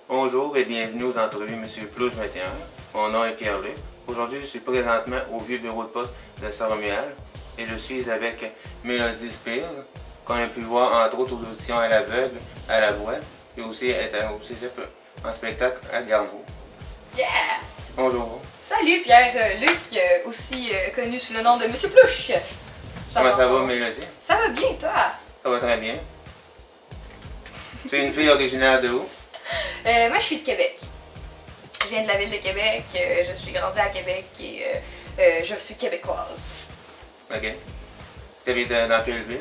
Bonjour et bienvenue aux entrevues Monsieur Plouche 21. Mon nom est Pierre-Luc. Aujourd'hui, je suis présentement au vieux bureau de poste de Saint-Romuald et je suis avec Mélodie Spears, qu'on a pu voir entre autres aux auditions à l'aveugle, à la voix, et aussi être au cégep en spectacle à Garneau. Yeah! Bonjour. Salut Pierre-Luc, aussi connu sous le nom de Monsieur Plouche. Comment ça va, Mélodie? Ça va bien, toi? Ça va très bien. Tu es une fille originaire de où? Moi, je suis de Québec. Je viens de la ville de Québec, je suis grandie à Québec et je suis québécoise. Ok. Tu habites dans quelle ville?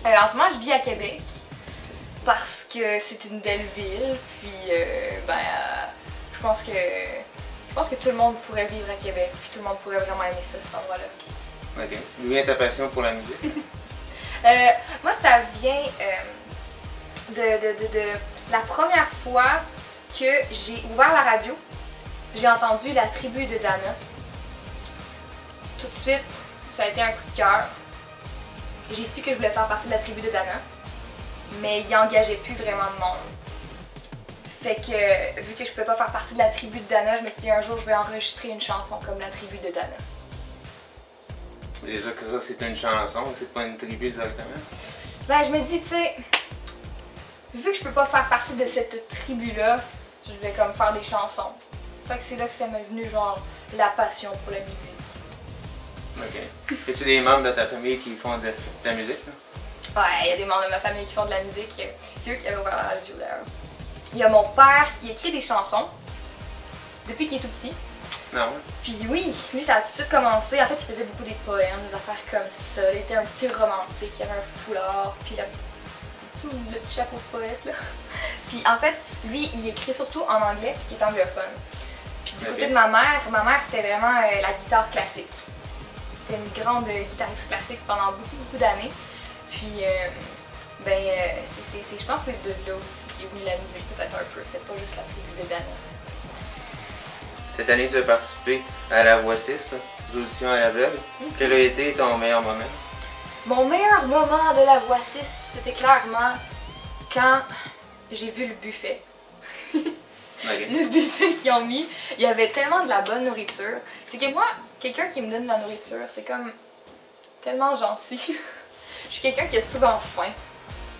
En ce moment, je vis à Québec parce que c'est une belle ville, puis je pense que tout le monde pourrait vivre à Québec, puis tout le monde pourrait vraiment aimer ça, cet endroit-là. Ok. D'où vient ta passion pour la musique? Moi, ça vient de la première fois que j'ai ouvert la radio, j'ai entendu La Tribu de Dana. Tout de suite, ça a été un coup de cœur. J'ai su que je voulais faire partie de La Tribu de Dana, mais il n'engageait plus vraiment de monde. Fait que, vu que je pouvais pas faire partie de La Tribu de Dana, je me suis dit un jour je vais enregistrer une chanson comme La Tribu de Dana. C'est sûr que ça, c'est une chanson, c'est pas une tribu directement. Ben, je me dis, tu sais, vu que je peux pas faire partie de cette tribu-là, je vais comme faire des chansons. Fait que c'est là que ça m'est venu, genre, la passion pour la musique. Ok. As-tu des membres de ta famille qui font de la musique? Là? Ouais, il y a des membres de ma famille qui font de la musique. C'est eux qui avaient ouvert la radio, d'ailleurs. Il y a mon père qui écrit des chansons depuis qu'il est tout petit. Non. Puis oui, lui, ça a tout de suite commencé. En fait, il faisait beaucoup des poèmes, des affaires comme ça. Il était un petit romantique, il avait un foulard, puis le petit chapeau de poète, là. Puis en fait, lui, il écrit surtout en anglais, parce qu'il est anglophone. Puis du côté de ma mère c'était vraiment la guitare classique. C'était une grande guitariste classique pendant beaucoup d'années. Puis, je pense que c'est de là aussi qu'il est venu la musique, peut-être un peu. C'était pas juste La Tribu de Dana. Cette année, tu as participé à la Voix 6, aux auditions à l'aveugle. Quel a été ton meilleur moment? Mon meilleur moment de la Voix 6, c'était clairement quand j'ai vu le buffet. Okay. Le buffet qu'ils ont mis, il y avait tellement de la bonne nourriture. C'est que moi, quelqu'un qui me donne de la nourriture, c'est comme tellement gentil. Je suis quelqu'un qui a souvent faim.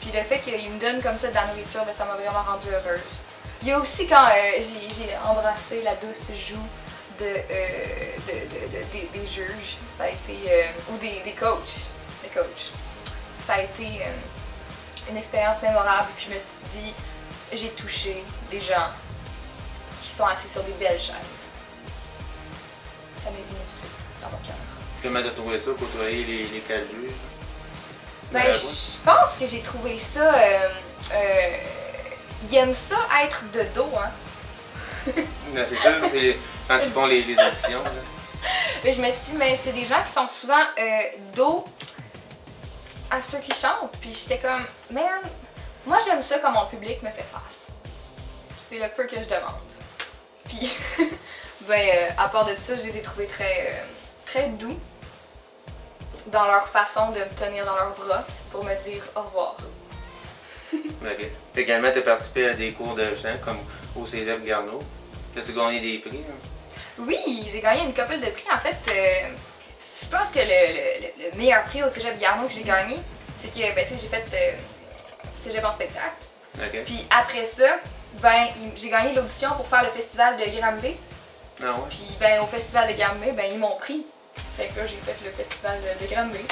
Puis le fait qu'il me donne comme ça de la nourriture, ben, ça m'a vraiment rendue heureuse. Il y a aussi quand j'ai embrassé la douce joue des juges, ça a été, ou des coachs. Des coachs. Ça a été une expérience mémorable. Puis je me suis dit, j'ai touché des gens qui sont assis sur des belles chaises. Ça m'est venu tout de suite dans mon cœur. Comment tu as trouvé ça, côtoyer les quatre juges? Ben, je pense que j'ai trouvé ça. Ils aiment ça être de dos, hein. C'est sûr, c'est quand ils font les auditions. Là. Mais je me suis dit, mais c'est des gens qui sont souvent dos à ceux qui chantent. Puis j'étais comme, man, moi j'aime ça quand mon public me fait face. C'est le peu que je demande. Puis, à part de ça, je les ai trouvés très doux dans leur façon de me tenir dans leurs bras pour me dire au revoir. Ok. Également, tu as participé à des cours de chant comme au cégep Garneau. As-tu gagné des prix? Hein? Oui, j'ai gagné une couple de prix. En fait, je pense que le meilleur prix au cégep Garneau que j'ai gagné, c'est que j'ai fait cégep en spectacle. Okay. Puis après ça, j'ai gagné l'audition pour faire le festival de Granby. Ah ouais? Puis au festival de Granby, ils m'ont pris. Fait que là, j'ai fait le festival de Granby.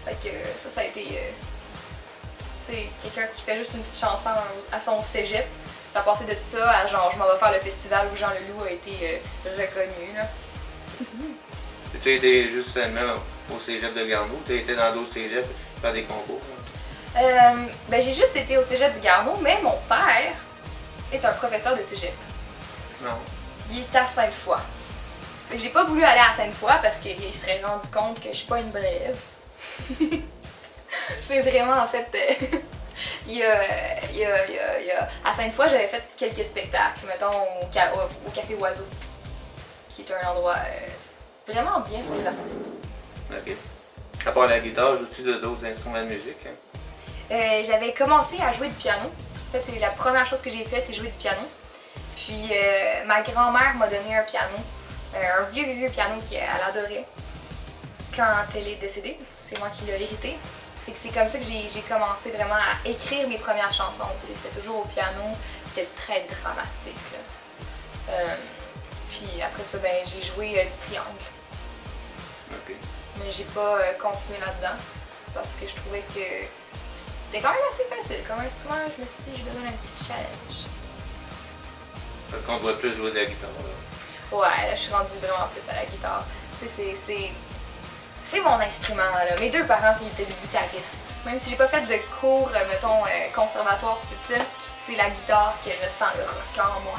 Fait que ça a été... quelqu'un qui fait juste une petite chanson à son cégep. Ça a passé de ça à genre, je m'en vais faire le festival où Jean Leloup a été reconnu. Là. Tu as été juste seulement au cégep de Garneau? Tu as été dans d'autres cégeps faire des concours? J'ai juste été au cégep de Garneau, mais mon père est un professeur de cégep. Non. Il est à Sainte-Foy. J'ai pas voulu aller à Sainte-Foy parce qu'il serait rendu compte que je suis pas une bonne élève. C'est vraiment en fait. À Sainte-Foy, j'avais fait quelques spectacles, mettons au Café Oiseau, qui est un endroit vraiment bien pour les artistes. Ok. À part la guitare, joues-tu d'autres instruments de musique? Hein? J'avais commencé à jouer du piano En fait, c'est la première chose que j'ai fait, c'est jouer du piano. Puis ma grand-mère m'a donné un piano, un vieux piano qu'elle adorait quand elle est décédée. C'est moi qui l'ai hérité. Fait que c'est comme ça que j'ai commencé vraiment à écrire mes premières chansons aussi. C'était toujours au piano, c'était très dramatique. Puis après ça, ben, j'ai joué du triangle. Ok. Mais j'ai pas continué là-dedans parce que je trouvais que c'était quand même assez facile. Comme instrument, je me suis dit, j'ai besoin d'un petit challenge. Parce qu'on doit plus jouer de la guitare. Là. Ouais, là, je suis rendue vraiment plus à la guitare. Tu sais, c'est mon instrument, là. Mes deux parents, ils étaient des guitaristes. Même si j'ai pas fait de cours, mettons, conservatoire et tout ça, c'est la guitare que je sens le rock en moi.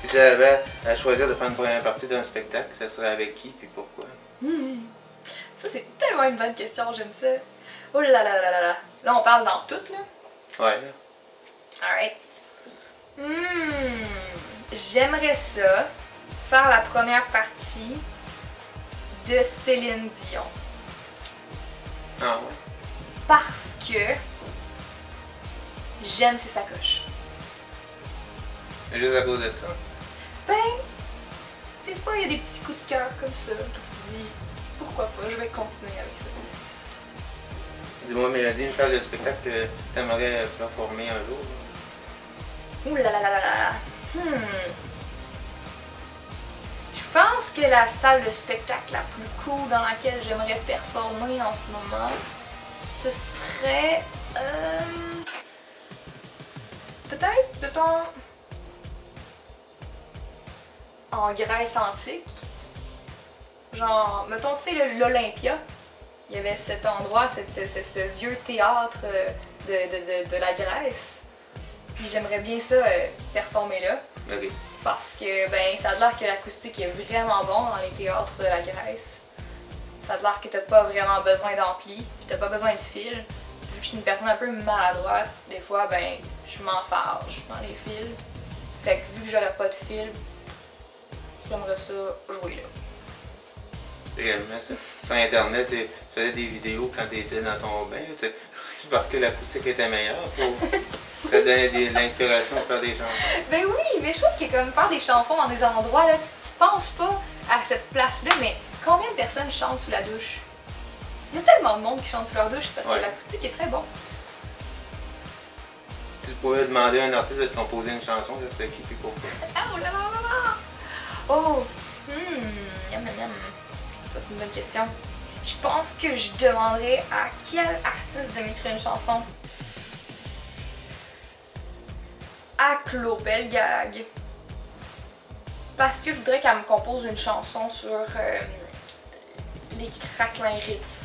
Si tu avais à choisir de faire une première partie d'un spectacle, ça serait avec qui puis pourquoi? Ça, c'est tellement une bonne question, j'aime ça. Oh là là là là là. Là, on parle dans tout, là. Ouais. Alright. J'aimerais ça faire la première partie de Céline Dion. Ah ouais? Parce que j'aime ses sacoches. Juste à cause de ça? Ben, des fois il y a des petits coups de cœur comme ça, que tu te dis pourquoi pas, je vais continuer avec ça. Dis-moi, Mélodie, une salle de spectacle que tu aimerais performer un jour? Ouh là là là là là. Je pense que la salle de spectacle la plus cool dans laquelle j'aimerais performer en ce moment, ce serait peut-être, mettons, en Grèce antique. Genre, mettons, tu sais, l'Olympia. Il y avait cet endroit, ce vieux théâtre de la Grèce. Puis j'aimerais bien ça performer là. Ok. Parce que ben ça a l'air que l'acoustique est vraiment bon dans les théâtres de la Grèce. Ça a l'air que t'as pas vraiment besoin d'ampli, puis t'as pas besoin de fil. Vu que je suis une personne un peu maladroite, des fois ben je m'enfarge dans les fils. Fait que vu que j'aurais pas de fil, j'aimerais ça jouer là. Réellement, ça. Sur Internet, tu faisais des vidéos quand tu étais dans ton bain. Parce que l'acoustique était meilleure. Ça donnait de l'inspiration pour faire des chansons. Ben oui, mais je trouve que comme faire des chansons dans des endroits, là, tu penses pas à cette place-là, mais combien de personnes chantent sous la douche? Il y a tellement de monde qui chante sous leur douche parce que l'acoustique est très bon. Tu pourrais demander à un artiste de te composer une chanson, ça serait qui puis pourquoi? Oh là là là là! Oh! Yum yum yum. Ça, c'est une bonne question. Je pense que je demanderais à quel artiste de m'écrire une chanson. À Claude Pelgag. Parce que je voudrais qu'elle me compose une chanson sur les craquelins Ritz.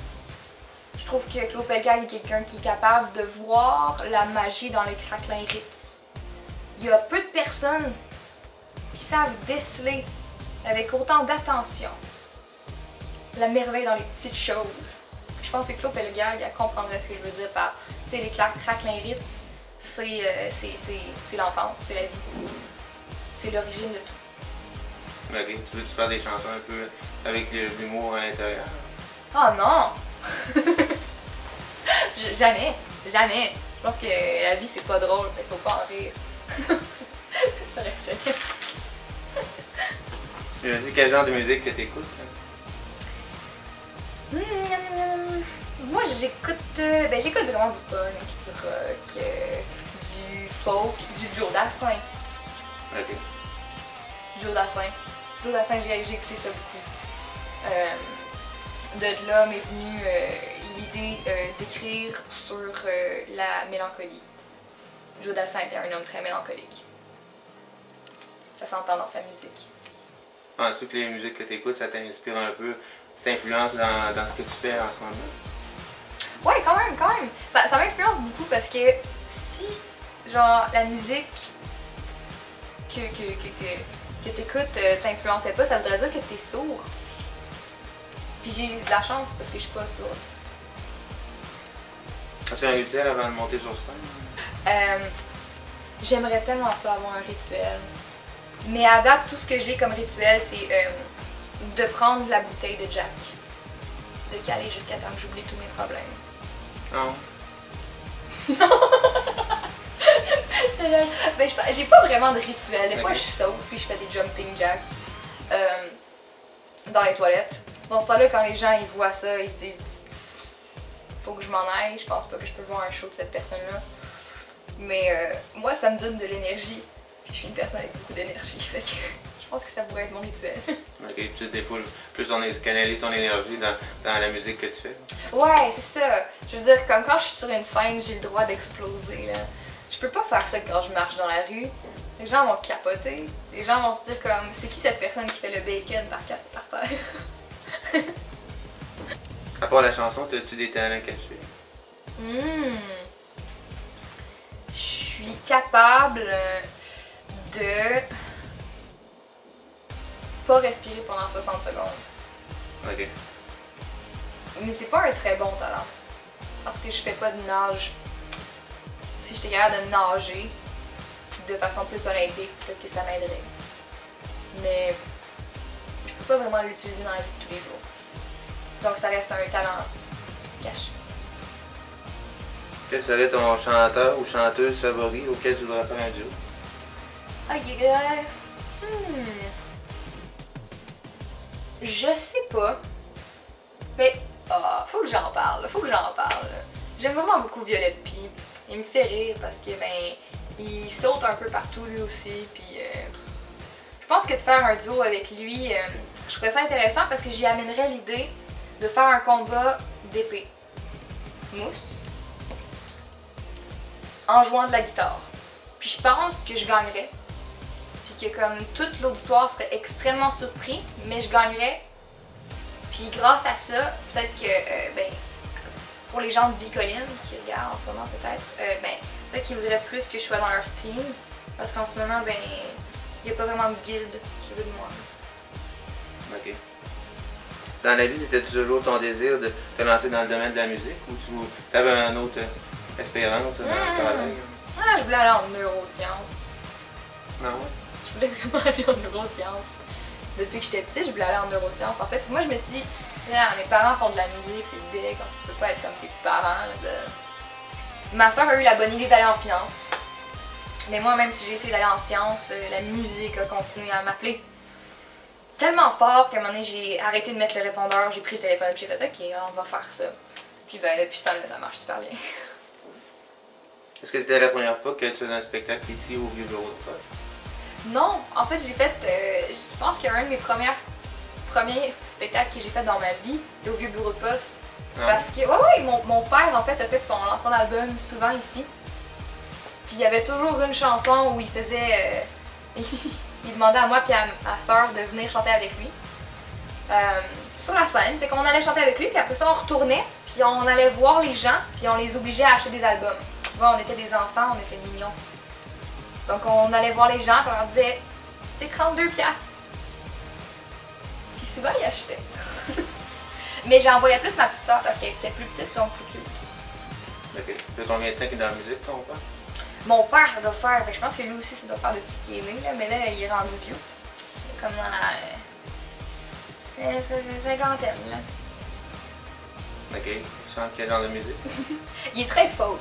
Je trouve que Claude Pelgag est quelqu'un qui est capable de voir la magie dans les craquelins Ritz. Il y a peu de personnes qui savent déceler avec autant d'attention la merveille dans les petites choses. Je pense que Claude Pelgag, elle comprendrait ce que je veux dire par, tu sais, les craquelins Ritz, c'est l'enfance, c'est la vie. C'est l'origine de tout. Ok, tu veux-tu faire des chansons un peu avec l'humour à l'intérieur? Oh non! Jamais, jamais. Je pense que la vie c'est pas drôle, mais faut pas en rire. Ça rêve jamais. Je me dis quel genre de musique que t'écoutes? Moi j'écoute j'écoute vraiment du punk, du rock, du folk, du Joe Dassin. Ok. Joe Dassin, j'ai écouté ça beaucoup. De là m'est venue l'idée d'écrire sur la mélancolie. Joe Dassin était un homme très mélancolique. Ça s'entend dans sa musique. Penses-tu que les musiques que tu écoutes, ça t'inspire un peu, t'influence dans ce que tu fais en ce moment? Ouais, quand même. Ça m'influence beaucoup parce que si, genre, la musique que t'écoutes t'influençait pas, ça voudrait dire que t'es sourd. Puis j'ai de la chance parce que je suis pas sourde. As-tu un rituel avant de monter sur scène? J'aimerais tellement ça avoir un rituel. Mais à date, tout ce que j'ai comme rituel, c'est de prendre la bouteille de Jack. De caler jusqu'à temps que j'oublie tous mes problèmes. Non. Ben, j'ai pas vraiment de rituel. Des fois, Ok. je saute puis je fais des jumping jacks dans les toilettes. Dans ce temps-là, quand les gens ils voient ça, ils se disent faut que je m'en aille. Je pense pas que je peux voir un show de cette personne-là. Mais moi, ça me donne de l'énergie. Puis je suis une personne avec beaucoup d'énergie. Fait que je pense que ça pourrait être mon rituel. Ok, tu des fois, plus on canalise son énergie dans la musique que tu fais. Ouais, c'est ça. Je veux dire, comme quand je suis sur une scène, j'ai le droit d'exploser, là. Je peux pas faire ça quand je marche dans la rue. Les gens vont capoter. Les gens vont se dire comme, c'est qui cette personne qui fait le bacon par terre? À part la chanson, as-tu des talents cachés? Je suis capable de pas respirer pendant 60 secondes. Ok. Mais c'est pas un très bon talent. Parce que je fais pas de nage. Si j'étais capable de nager de façon plus olympique, peut-être que ça m'aiderait. Mais je peux pas vraiment l'utiliser dans la vie de tous les jours. Donc ça reste un talent caché. Quel serait ton chanteur ou chanteuse favori auquel tu voudrais faire un duo? Je sais pas. Mais faut que j'en parle, J'aime vraiment beaucoup Violette Pie. Il me fait rire parce que ben il saute un peu partout lui aussi. Puis je pense que de faire un duo avec lui, je trouverais ça intéressant parce que j'y amènerais l'idée de faire un combat d'épée mousse en jouant de la guitare. Puis je pense que je gagnerais. Puis que comme tout l'auditoire serait extrêmement surpris, mais je gagnerais. Puis grâce à ça, peut-être que ben, pour les gens de Bicoline qui regardent en ce moment peut-être, ben, peut-être qu'ils voudraient plus que je sois dans leur team. Parce qu'en ce moment, ben, il n'y a pas vraiment de guilde qui veut de moi. Ok. Dans la vie, c'était toujours ton désir de te lancer dans le domaine de la musique ou tu avais une autre espérance dans le travail? Ah, je voulais aller en neurosciences. Non? Je voulais vraiment aller en neurosciences. Depuis que j'étais petite, je voulais aller en neurosciences. En fait, moi, je me suis dit, mes parents font de la musique, c'est idée, quand tu peux pas être comme tes parents. Là. Ma soeur a eu la bonne idée d'aller en finance. Mais moi, même si j'ai essayé d'aller en sciences, la musique a continué à m'appeler tellement fort qu'à un moment donné, j'ai arrêté de mettre le répondeur, j'ai pris le téléphone et j'ai fait OK, on va faire ça. Puis ben, depuis ce temps-là, ça marche super bien. Est-ce que c'était la première fois que tu faisais un spectacle ici au Vieux Bureau de Poste? Non, en fait, j'ai fait, je pense qu'un de mes premiers spectacles que j'ai fait dans ma vie, c'était au Vieux Bureau de Poste. Non? Parce que, ouais, mon père, en fait, a fait son lancement d'album souvent ici. Puis il y avait toujours une chanson où il faisait... il demandait à moi et à ma soeur de venir chanter avec lui. Sur la scène, fait qu'on allait chanter avec lui, puis après ça, on retournait, puis on allait voir les gens, puis on les obligeait à acheter des albums. Tu vois, on était des enfants, on était mignons. Donc on allait voir les gens, puis on leur disait « C'est 32$. » Puis souvent, ils achetaient. Mais j'envoyais plus ma petite soeur parce qu'elle était plus petite, donc plus cute. Ok. Ça fait combien de temps qu'il est dans la musique, ton père? Mon père, ça doit faire, je pense que lui aussi, ça doit faire depuis qu'il est né, là, mais là, il est rendu vieux. Il est comme dans la cinquantaine, là. Ok. Il chante quel genre de musique? Il est très folk.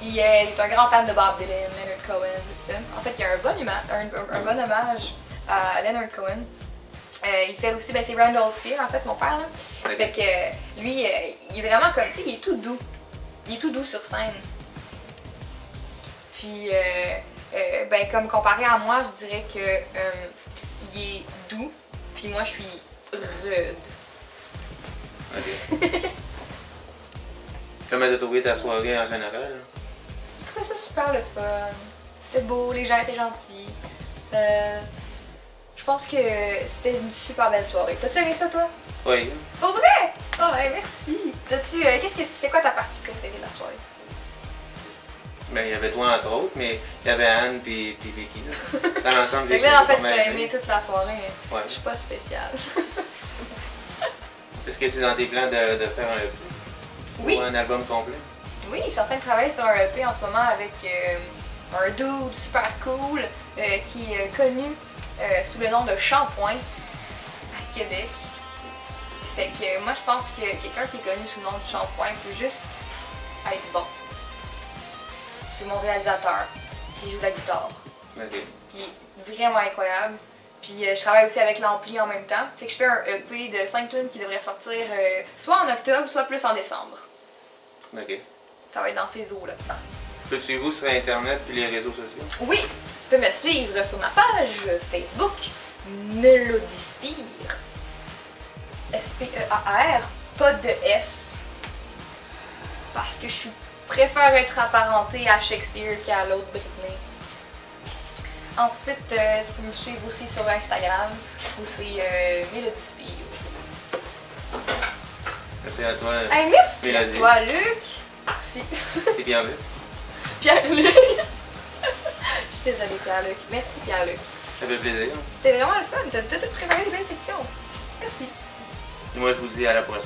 Il est un grand fan de Bob Dylan, Leonard Cohen, tout ça. En fait, il y a un bon hommage à Leonard Cohen. Il fait aussi, ben c'est Randall Spear, en fait, mon père, là. Ok. Fait que lui, il est vraiment comme, tu sais, il est tout doux. Il est tout doux sur scène. Puis, ben comme comparé à moi, je dirais que il est doux, puis moi je suis rude. Ok. Comment t'as trouvé ta soirée en général? Je trouvais ça super le fun. C'était beau, les gens étaient gentils. Je pense que c'était une super belle soirée. T'as-tu aimé ça, toi? Oui. Pour vrai? Oh, ouais, merci. T'as-tu, c'était quoi ta partie préférée de la soirée? Ben, il y avait toi entre autres, mais il y avait Anne puis Vicky. Dans l'ensemble, Fait que Vicky, là, en fait, pas mal t'as aimé. aimé toute la soirée. Ouais. Je suis pas spéciale. Est-ce que c'est dans tes plans de faire un EP? Oui. Ou un album complet? Oui, je suis en train de travailler sur un EP en ce moment avec un dude super cool qui est connu sous le nom de Shampoing à Québec. Fait que moi je pense que quelqu'un qui est connu sous le nom de Shampoing peut juste être bon. c'est mon réalisateur. Il joue la guitare. Ok. Il est vraiment incroyable. Puis je travaille aussi avec l'Ampli en même temps. Fait que je fais un EP de 5 tunes qui devrait sortir soit en octobre, soit plus en décembre. Ok. Ça va être dans ces eaux-là. Je peux suivre vous sur Internet puis les réseaux sociaux? Oui, tu peux me suivre sur ma page Facebook, Melodyspire. S-P-E-A-R, pas de S. Parce que je préfère être apparentée à Shakespeare qu'à l'autre Britney. Ensuite, tu peux me suivre aussi sur Instagram, où c'est Melodyspire aussi. Merci à toi. Hey, merci Mélodie. à toi, Luc. Merci. C'est bien vu. Pierre-Luc. Je suis désolée, Pierre-Luc. Merci, Pierre-Luc. Ça fait plaisir. C'était vraiment le fun. T'as tout préparé des belles questions. Merci. Et moi, je vous dis à la prochaine.